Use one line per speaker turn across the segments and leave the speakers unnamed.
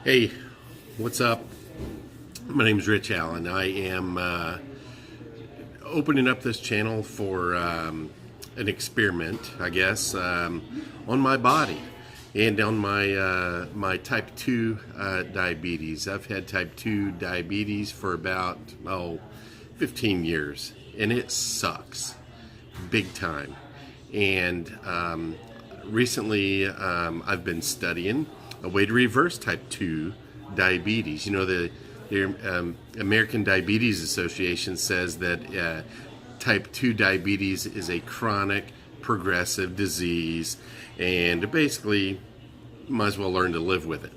Hey, what's up? My name's Rich Allen. I am opening up this channel for an experiment, I guess, on my body and on my type 2 diabetes. I've had type 2 diabetes for about 15 years, and it sucks big time. And recently, I've been studying a way to reverse type 2 diabetes. You know, the American Diabetes Association says that type 2 diabetes is a chronic progressive disease, and basically might as well learn to live with it.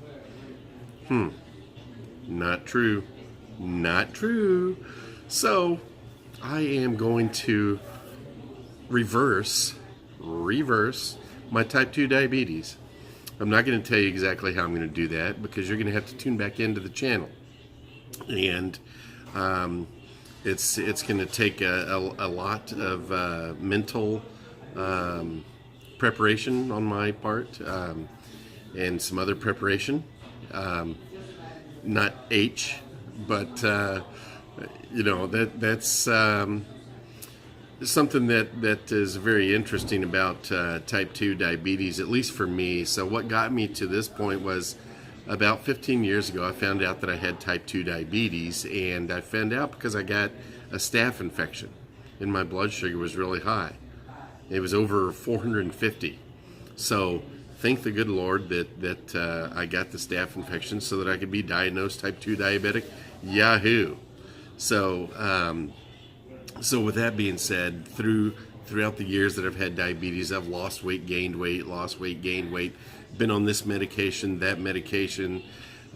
Not true. Not true. So I am going to reverse my type 2 diabetes. I'm not going to tell you exactly how I'm going to do that because you're going to have to tune back into the channel. And it's going to take a lot of mental preparation on my part, and some other preparation. Not H, but that's something that is very interesting about type 2 diabetes, at least for me. So what got me to this point was about 15 years ago, I found out that I had type 2 diabetes, and I found out because I got a staph infection and my blood sugar was really high. It was over 450. So thank the good Lord that I got the staph infection so that I could be diagnosed type 2 diabetic. Yahoo! So with that being said, throughout the years that I've had diabetes, I've lost weight, gained weight, lost weight, gained weight, been on this medication, that medication,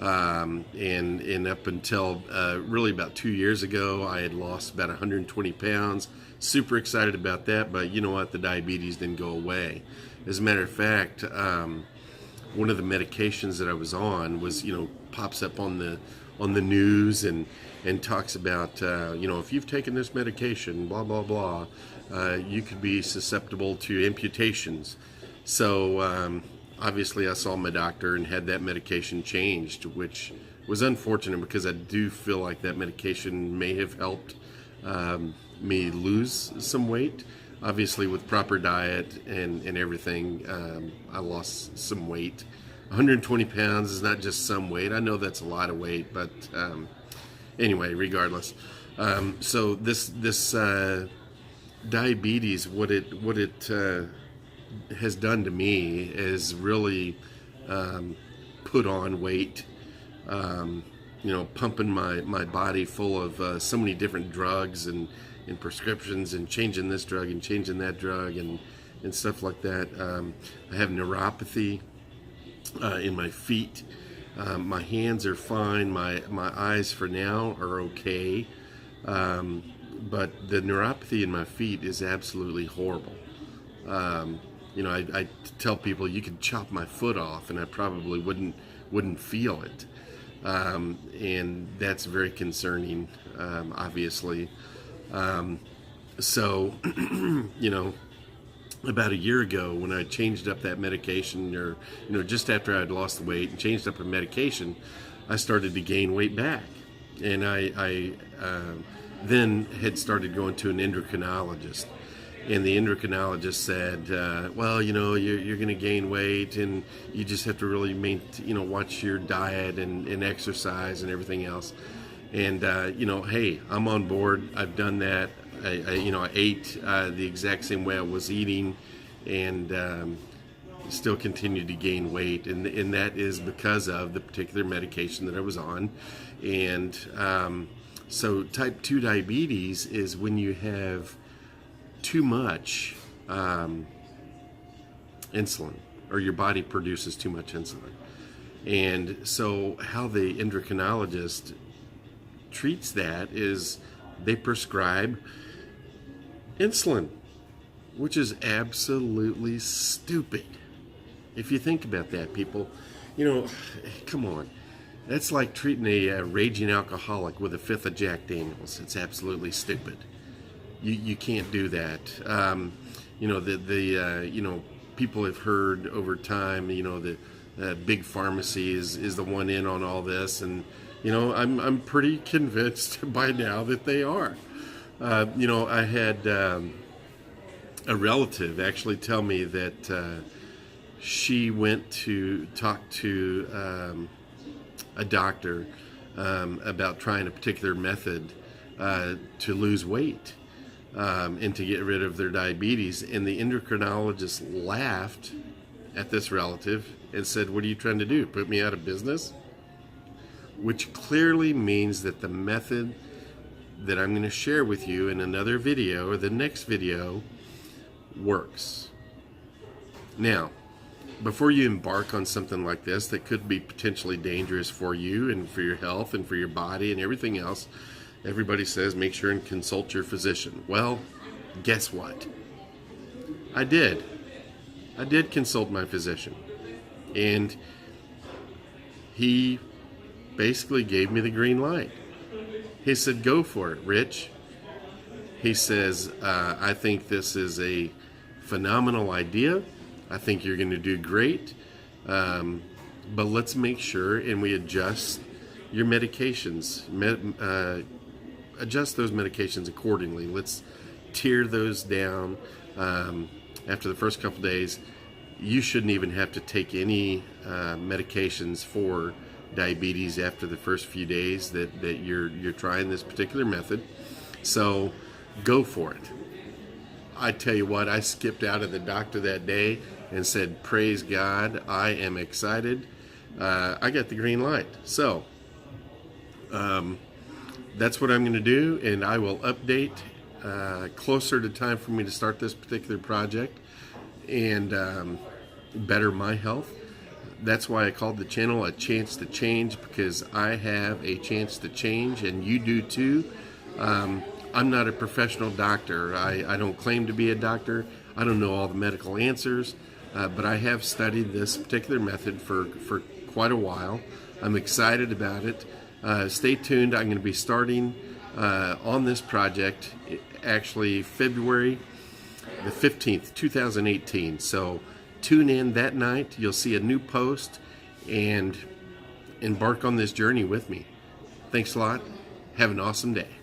and up until really about 2 years ago, I had lost about 120 pounds. Super excited about that, but you know what? The diabetes didn't go away. As a matter of fact, one of the medications that I was on was, pops up on the news and talks about, if you've taken this medication, blah, blah, blah, you could be susceptible to amputations. So obviously I saw my doctor and had that medication changed, which was unfortunate because I do feel like that medication may have helped me lose some weight. Obviously with proper diet and everything, I lost some weight. 120 pounds is not just some weight. I know that's a lot of weight, but anyway, regardless. So this diabetes, what it has done to me is really put on weight. Pumping my body full of so many different drugs and prescriptions, and changing this drug and changing that drug and stuff like that. I have neuropathy in my feet. My hands are fine. My eyes for now are okay. But the neuropathy in my feet is absolutely horrible. I tell people you could chop my foot off and I probably wouldn't feel it. And that's very concerning, obviously. So, about a year ago when I changed up that medication, or just after I'd lost the weight and changed up a medication, I started to gain weight back, and I then had started going to an endocrinologist, and the endocrinologist said, well, you're going to gain weight, and you just have to really watch your diet and exercise and everything else. And hey, I'm on board. I've done that. I ate the exact same way I was eating, and still continued to gain weight, and that is because of the particular medication that I was on. And so type 2 diabetes is when you have too much insulin, or your body produces too much insulin. And so how the endocrinologist treats that is they prescribe insulin, which is absolutely stupid. If you think about that, people, come on. That's like treating a raging alcoholic with a fifth of Jack Daniels. It's absolutely stupid. You can't do that. People have heard over time, big pharmacy is the one in on all this, and I'm pretty convinced by now that they are. I had a relative actually tell me that she went to talk to a doctor about trying a particular method to lose weight and to get rid of their diabetes, and the endocrinologist laughed at this relative and said, "What are you trying to do? Put me out of business?" Which clearly means that the method that I'm going to share with you in another video or the next video works. Now, before you embark on something like this that could be potentially dangerous for you and for your health and for your body and everything else, everybody says make sure and consult your physician. Well, guess what? I did consult my physician, and he basically gave me the green light. He said, "Go for it, Rich." He says, "I think this is a phenomenal idea. I think you're going to do great, but let's make sure and we adjust your medications, adjust those medications accordingly. Let's tier those down. After the first couple days, you shouldn't even have to take any medications for diabetes after the first few days that you're trying this particular method. So go for it." I tell you what, I skipped out of the doctor that day and said, "Praise God, I am excited. I got the green light." So that's what I'm going to do, and I will update closer to time for me to start this particular project and better my health. That's why I called the channel A Chance to Change, because I have a chance to change, and you do too. I'm not a professional doctor. I don't claim to be a doctor. I don't know all the medical answers, but I have studied this particular method for quite a while. I'm excited about it. Stay tuned. I'm going to be starting on this project actually February the 15th, 2018. So tune in that night. You'll see a new post and embark on this journey with me. Thanks a lot. Have an awesome day.